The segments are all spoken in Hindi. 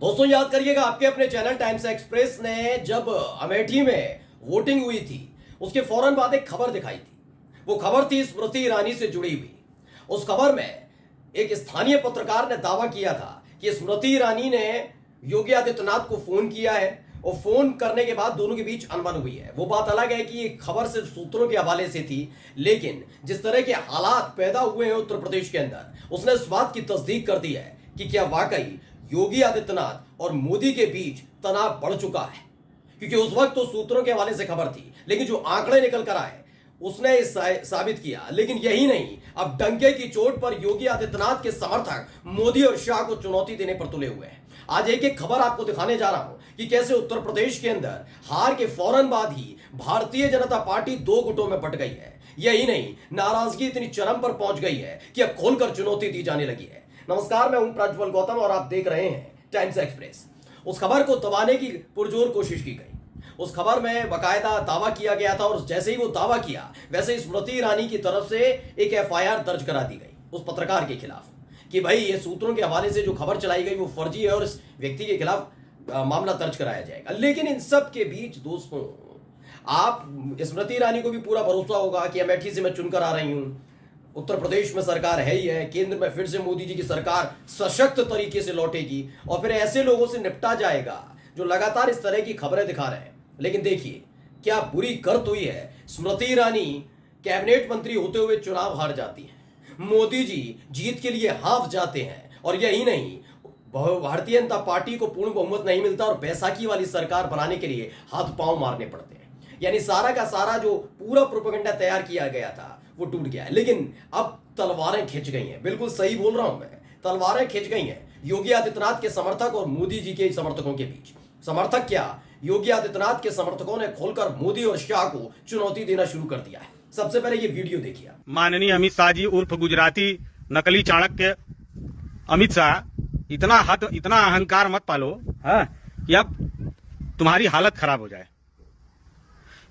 दोस्तों याद करिएगा, आपके अपने चैनल टाइम्स एक्सप्रेस ने जब अमेठी में वोटिंग हुई थी उसके फौरन बाद एक खबर दिखाई थी। वो खबर थी स्मृति ईरानी से जुड़ी हुई। उस खबर में एक स्थानीय पत्रकार ने दावा किया था कि स्मृति ईरानी ने योगी आदित्यनाथ को फोन किया है और फोन करने के बाद दोनों के बीच अनबन हुई है। वो बात अलग है कि ये खबर सिर्फ सूत्रों के हवाले से थी, लेकिन जिस तरह के हालात पैदा हुए हैं उत्तर प्रदेश के अंदर, उसने इस बात की तस्दीक कर दी है कि क्या वाकई योगी आदित्यनाथ और मोदी के बीच तनाव बढ़ चुका है। क्योंकि उस वक्त तो सूत्रों के हवाले से खबर थी, लेकिन जो आंकड़े निकल कर आए उसने साबित किया। लेकिन यही नहीं, अब डंके की चोट पर योगी आदित्यनाथ के समर्थक मोदी और शाह को चुनौती देने पर तुले हुए हैं। आज एक एक खबर आपको दिखाने जा रहा हूं कि कैसे उत्तर प्रदेश के अंदर हार के फौरन बाद ही भारतीय जनता पार्टी दो गुटों में बंट गई है। यही नहीं, नाराजगी इतनी चरम पर पहुंच गई है कि अब खोलकर चुनौती दी जाने लगी है। नमस्कार, मैं हूं प्रज्वल गौतम और आप देख रहे हैं टाइम्स एक्सप्रेस। उस खबर को दबाने की पुरजोर कोशिश की गई। उस खबर में बकायदा दावा किया गया था और जैसे ही वो दावा किया वैसे ही स्मृति ईरानी की तरफ से एक एफआईआर दर्ज करा दी गई उस पत्रकार के खिलाफ कि भाई ये सूत्रों के हवाले से जो खबर चलाई गई वो फर्जी है और इस व्यक्ति के खिलाफ मामला दर्ज कराया जाएगा। लेकिन इन सब के बीच दोस्तों, आप स्मृति ईरानी को भी पूरा भरोसा होगा कि अमेठी से मैं चुनकर आ रही हूं, उत्तर प्रदेश में सरकार है ही है, केंद्र में फिर से मोदी जी की सरकार सशक्त तरीके से लौटेगी और फिर ऐसे लोगों से निपटा जाएगा जो लगातार इस तरह की खबरें दिखा रहे हैं। लेकिन देखिए क्या बुरी करत हुई है। स्मृति ईरानी कैबिनेट मंत्री होते हुए चुनाव हार जाती है, मोदी जी जीत के लिए हाफ जाते हैं और यही नहीं, भारतीय जनता पार्टी को पूर्ण बहुमत नहीं मिलता और बैसाखी वाली सरकार बनाने के लिए हाथ पांव मारने पड़ते हैं। यानी सारा का सारा जो पूरा प्रोपेगेंडा तैयार किया गया था वो टूट गया है। लेकिन अब तलवारें खिंच गई हैं, बिल्कुल सही बोल रहा हूं मैं, तलवारें खिंच गई हैं योगी आदित्यनाथ के समर्थक और मोदी जी के समर्थकों के बीच। समर्थक क्या, योगी आदित्यनाथ के समर्थकों ने खोलकर मोदी और शाह को चुनौती देना शुरू कर दिया है। सबसे पहले ये वीडियो देखिए। माननीय अमित शाह जी उर्फ गुजराती नकली चाणक्य अमित शाह, इतना अहंकार मत पालो कि अब तुम्हारी हालत खराब हो जाए।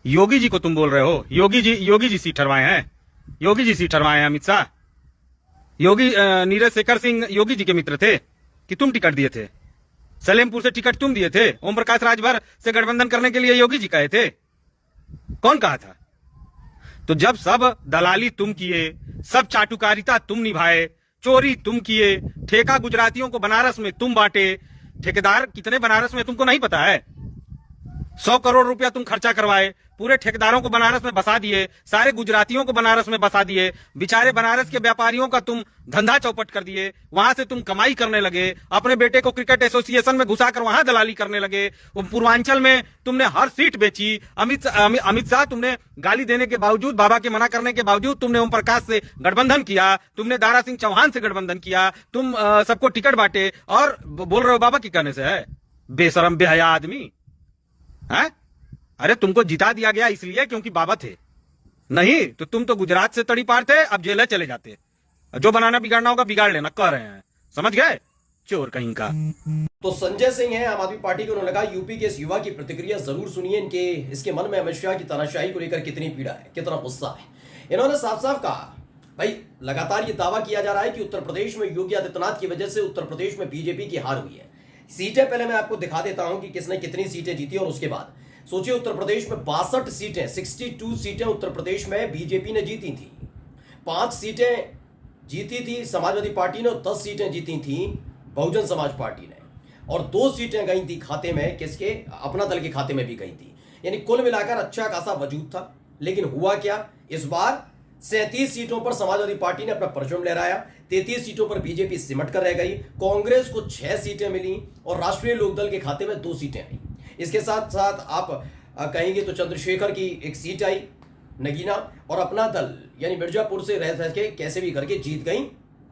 योगी जी को तुम बोल रहे हो, योगी जी सीट हरवाए हैं, योगी जी सीट हरवाए हैं अमित शाह। योगी नीरज शेखर सिंह योगी जी के मित्र थे कि तुम टिकट दिए थे? सलेमपुर से टिकट तुम दिए थे? ओम प्रकाश राजभर से गठबंधन करने के लिए योगी जी कहे थे? कौन कहा था? तो जब सब दलाली तुम किए, सब चाटुकारिता तुम निभाए, चोरी तुम किए, ठेका गुजरातियों को बनारस में तुम बांटे, ठेकेदार कितने बनारस में तुमको नहीं पता है? 100 करोड़ रुपया तुम खर्चा करवाए, पूरे ठेकेदारों को बनारस में बसा दिए, सारे गुजरातियों को बनारस में बसा दिए, बेचारे बनारस के व्यापारियों का तुम धंधा चौपट कर दिए, वहां से तुम कमाई करने लगे, अपने बेटे को क्रिकेट एसोसिएशन में घुसाकर वहां दलाली करने लगे। पूर्वांचल में तुमने हर सीट बेची। अमित शाह, तुमने गाली देने के बावजूद, बाबा के मना करने के बावजूद तुमने ओम प्रकाश से गठबंधन किया, तुमने दारा सिंह चौहान से गठबंधन किया, तुम सबको टिकट बांटे और बोल रहे हो बाबा के कहने से है। बेशरम बेहया आदमी है। अरे तुमको जिता दिया गया इसलिए क्योंकि बाबा थे, नहीं तो तुम तो गुजरात से तड़ी पार थे, अब जेल चले जाते। जो बनाना बिगाड़ना होगा बिगाड़ लेना, कह रहे हैं, समझ गए? चोर कहीं का। तो संजय सिंह है आम आदमी पार्टी के, उन्होंने कहा यूपी के इस युवा की प्रतिक्रिया जरूर सुनिए, इसके मन में अमित शाह की तानाशाही को लेकर कितनी पीड़ा है, कितना गुस्सा है। इन्होंने साफ साफ कहा, भाई लगातार ये दावा किया जा रहा है कि उत्तर प्रदेश में योगी आदित्यनाथ की वजह से उत्तर प्रदेश में बीजेपी की हार हुई है। सीटें पहले मैं आपको दिखा देता हूं कि किसने कितनी सीटें जीती और उसके बाद सोचिए उत्तर प्रदेश में 62 सीटें, 62 सीटें उत्तर प्रदेश में बीजेपी ने जीती थी। 5 सीटें जीती थी समाजवादी पार्टी ने और 10 सीटें जीती थी बहुजन समाज पार्टी ने और 2 सीटें गई थी खाते में, किसके? अपना दल के खाते में भी गई थी। यानी कुल मिलाकर अच्छा खासा वजूद था। लेकिन हुआ क्या, इस बार 37 सीटों पर समाजवादी पार्टी ने अपना परचम लहराया, 33 सीटों पर बीजेपी सिमट कर रह गई, कांग्रेस को 6 सीटें मिली और राष्ट्रीय लोकदल के खाते में 2 सीटें आई। इसके साथ साथ आप कहेंगे तो चंद्रशेखर की एक सीट आई नगीना, और अपना दल यानी मिर्जापुर से रह के कैसे भी करके जीत गई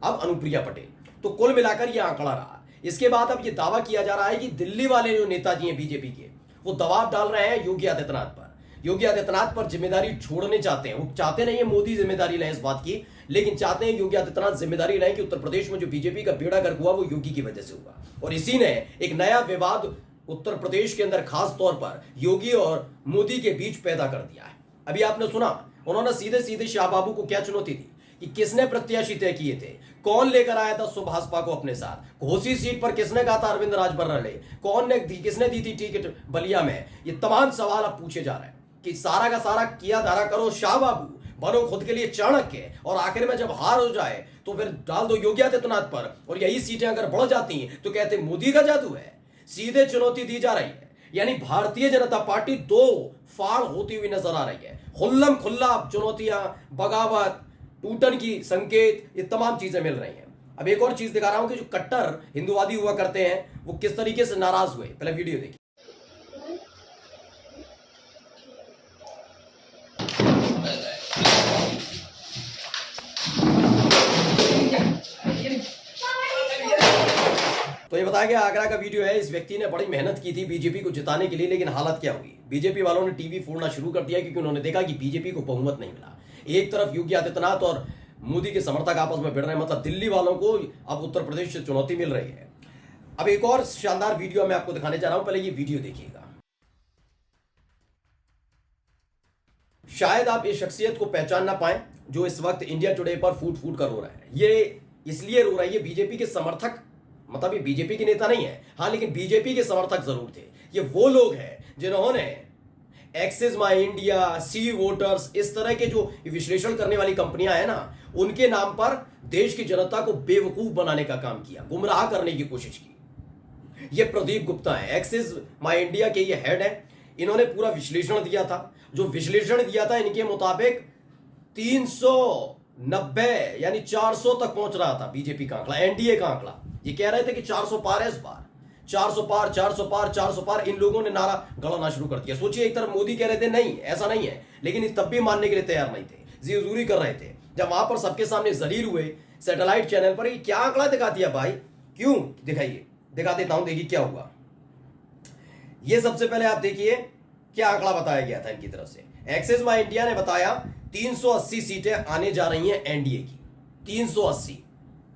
अब अनुप्रिया पटेल। तो कुल मिलाकर यह आंकड़ा रहा। इसके बाद अब यह दावा किया जा रहा है कि दिल्ली वाले जो नेताजी हैं बीजेपी के, वो दबाव डाल रहे हैं योगी आदित्यनाथ पर। योगी आदित्यनाथ पर जिम्मेदारी छोड़ने चाहते हैं। वो चाहते नहीं है मोदी जिम्मेदारी लें इस बात की, लेकिन चाहते हैं योगी आदित्यनाथ जिम्मेदारी लें कि उत्तर प्रदेश में जो बीजेपी का बेड़ा गर्क हुआ वो योगी की वजह से हुआ। और इसी ने एक नया विवाद उत्तर प्रदेश के अंदर खास तौर पर योगी और मोदी के बीच पैदा कर दिया है। अभी आपने सुना, उन्होंने सीधे सीधे शाह बाबू को क्या चुनौती दी कि किसने प्रत्याशी तय किए थे, कौन लेकर आया था सुभाषपा को अपने साथ? घोसी सीट पर किसने कहा था अरविंद राजभर लड़े? किसने दी थी टिकट बलिया में? ये तमाम सवाल अब पूछे जा रहे हैं कि सारा का सारा किया धारा करो शाह बाबू, बनो खुद के लिए चाणक्य, और आखिर में जब हार हो जाए तो फिर डाल दो योगी आदित्यनाथ पर, और यही सीटें अगर बढ़ जाती हैं तो कहते मोदी का जादू है। सीधे चुनौती दी जा रही है, यानी भारतीय जनता पार्टी दो फाड़ होती हुई नजर आ रही है। खुल्लम खुल्ला चुनौतियां, बगावत, टूटन की संकेत, ये तमाम चीजें मिल रही हैं। अब एक और चीज दिखा रहा हूं कि जो कट्टर हिंदुवादी हुआ करते हैं वो किस तरीके से नाराज हुए। पहले वीडियो देखिए। तो ये बताया गया आगरा का वीडियो है। इस व्यक्ति ने बड़ी मेहनत की थी बीजेपी को जिताने के लिए, लेकिन हालत क्या हुई? बीजेपी वालों ने टीवी फोड़ना शुरू कर दिया क्योंकि उन्होंने देखा कि बीजेपी को बहुमत नहीं मिला। एक तरफ योगी आदित्यनाथ और मोदी के समर्थक आपस में भिड़ रहे हैं, मतलब दिल्ली वालों को अब उत्तर प्रदेश से चुनौती मिल रही है। अब एक और शानदार वीडियो मैं आपको दिखाने जा रहा हूं, पहले ये वीडियो देखिएगा। शायद आप इस शख्सियत को पहचान ना पाए जो इस वक्त इंडिया टुडे पर फूट फूट कर रो रहा है। ये इसलिए रो रहा है, ये बीजेपी के समर्थक, मतलब ये बीजेपी के नेता नहीं है, हाँ, लेकिन बीजेपी के समर्थक जरूर थे। ये वो लोग हैं जिन्होंने एक्सिस माई इंडिया, सी वोटर्स, इस तरह के जो विश्लेषण करने वाली कंपनियां हैं ना, उनके नाम पर देश की जनता को बेवकूफ बनाने का काम किया, गुमराह करने की कोशिश की। ये प्रदीप गुप्ता है, एक्सिस माई इंडिया के ये हेड है। इन्होंने पूरा विश्लेषण दिया था। जो विश्लेषण दिया था इनके मुताबिक 390 यानी 400 तक पहुंच रहा था बीजेपी का आंकड़ा, एनडीए का आंकड़ा। ये कह रहे थे कि 400 पार है इस बार, 400 पार, 400 पार, 400 पार। इन लोगों ने नारा गढ़ना शुरू कर दिया। सोचिए, एक तरफ मोदी कह रहे थे नहीं ऐसा नहीं है, लेकिन ये तब भी मानने के लिए तैयार नहीं थे, जी कर रहे थे। जब वहां पर सबके सामने जलील हुए सैटेलाइट चैनल पर, ये क्या आंकड़ा दिखा दिया भाई? क्यों दिखाइए, दिखा देता हूं, देखिए क्या हुआ। ये सबसे पहले आप देखिए क्या आंकड़ा बताया गया था इनकी तरफ से। एक्सिस माई इंडिया ने बताया 380 सीटें आने जा रही हैं एनडीए की। 380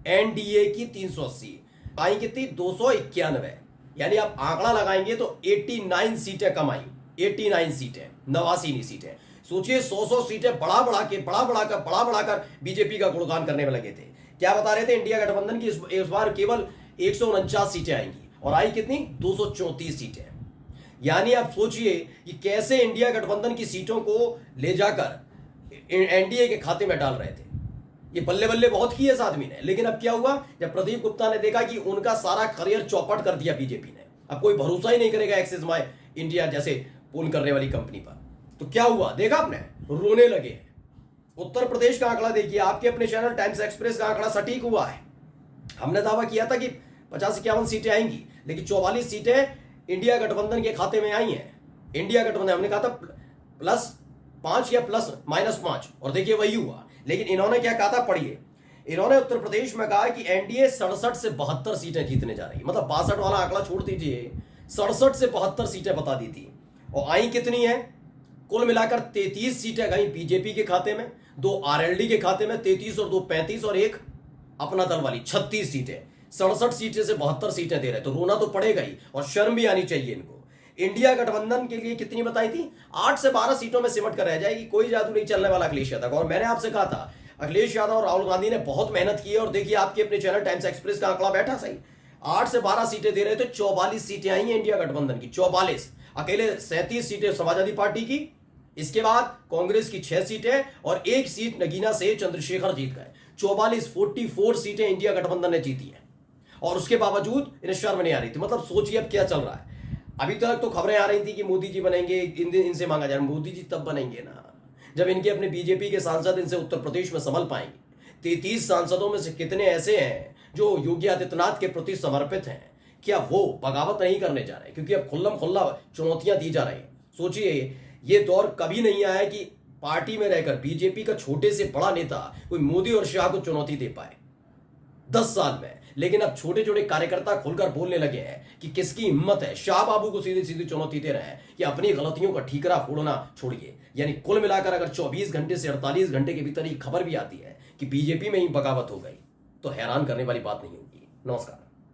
एनडीए की 380 आई कितनी? 291, यानी आप आंकड़ा लगाएंगे तो 89 सीटें कम आई। 89 सीटें, 89 सीटें। सोचिए, 100 सीटें बढ़ा बढ़ाकर बीजेपी का गुणगान करने में लगे थे। क्या बता रहे थे? इंडिया गठबंधन की इस बार केवल 149 सीटें आएंगी, और आई कितनी? 234 सीटें। यानी आप सोचिए कि कैसे इंडिया गठबंधन की सीटों को ले जाकर एनडीए के खाते में डाल रहे थे। ये बल्ले बल्ले बहुत की है इस आदमी ने। लेकिन अब क्या हुआ? जब प्रदीप गुप्ता ने देखा कि उनका सारा करियर चौपट कर दिया बीजेपी ने, अब कोई भरोसा ही नहीं करेगा एक्सिस माई इंडिया जैसे पोल करने वाली कंपनी पर, तो क्या हुआ देखा आपने? रोने लगे। उत्तर प्रदेश का आंकड़ा देखिए, आपके अपने चैनल टाइम्स एक्सप्रेस का आंकड़ा सटीक हुआ है। हमने दावा किया था कि 50-51 सीटें आएंगी, लेकिन 44 सीटें इंडिया गठबंधन के खाते में आई हैं। इंडिया गठबंधन, हमने कहा था +5 या ±5, और देखिए वही हुआ। लेकिन इन्होंने क्या कहा था? पढ़िए, इन्होंने उत्तर प्रदेश में कहा कि एनडीए 67 से 72 सीटें जीतने जा रही है। मतलब 62 वाला आंकड़ा छोड़ दीजिए, 67 से 72 सीटें बता दी थी। और आई कितनी है? कुल मिलाकर 33 सीटें गई बीजेपी के खाते में, 2 आरएलडी के खाते में 33 और 2 35, और 1 अपना दल वाली 36 सीटें। 67 सीटें से 72 सीटें दे रहे, तो रोना तो पड़ेगा ही, और शर्म भी आनी चाहिए इनको। इंडिया गठबंधन के लिए कितनी बताई थी? 8 से 12 सीटों में सिमट कर रह जाएगी। कोई जादू नहीं चलने वाला अखिलेश यादव। और मैंने आपसे कहा था, अखिलेश यादव और राहुल गांधी ने बहुत मेहनत की है, और देखिए आपके अपने चैनल टाइम्स एक्सप्रेस का आंकड़ा बैठा सही। 8 से 12 सीटें दे रहे थे, 44 सीटें आई हैं इंडिया गठबंधन की। 44, अकेले 37 सीटें समाजवादी पार्टी की, इसके बाद कांग्रेस की 6 सीटें, और 1 सीट नगीना से चंद्रशेखर जीत गए। 44 सीटें इंडिया गठबंधन ने जीती है, और उसके बावजूद इन्हें शर्म नहीं आ रही थी। मतलब सोचिए अब क्या चल रहा है। अभी तक तो खबरें आ रही थी कि मोदी जी बनेंगे, इनसे मांगा जा रहा है। मोदी जी तब बनेंगे ना जब इनके अपने बीजेपी के सांसद इनसे उत्तर प्रदेश में संभल पाएंगे। 33 सांसदों में से कितने ऐसे हैं जो योगी आदित्यनाथ के प्रति समर्पित हैं? क्या वो बगावत नहीं करने जा रहे? क्योंकि अब खुल्लम खुल्ला चुनौतियां दी जा रही हैं। सोचिए, ये दौर कभी नहीं आया कि पार्टी में रहकर बीजेपी का छोटे से बड़ा नेता कोई मोदी और शाह को चुनौती दे पाए 10 साल में। लेकिन अब छोटे छोटे कार्यकर्ता खुलकर बोलने लगे हैं कि किसकी हिम्मत है शाह बाबू को सीधी सीधी चुनौती दे रहे हैं कि अपनी गलतियों का ठीकरा फोड़ना छोड़िए। यानी कुल मिलाकर अगर 24 घंटे से 48 घंटे के भीतर ही खबर भी आती है कि बीजेपी में ही बगावत हो गई, तो हैरान करने वाली बात नहीं होगी। नमस्कार।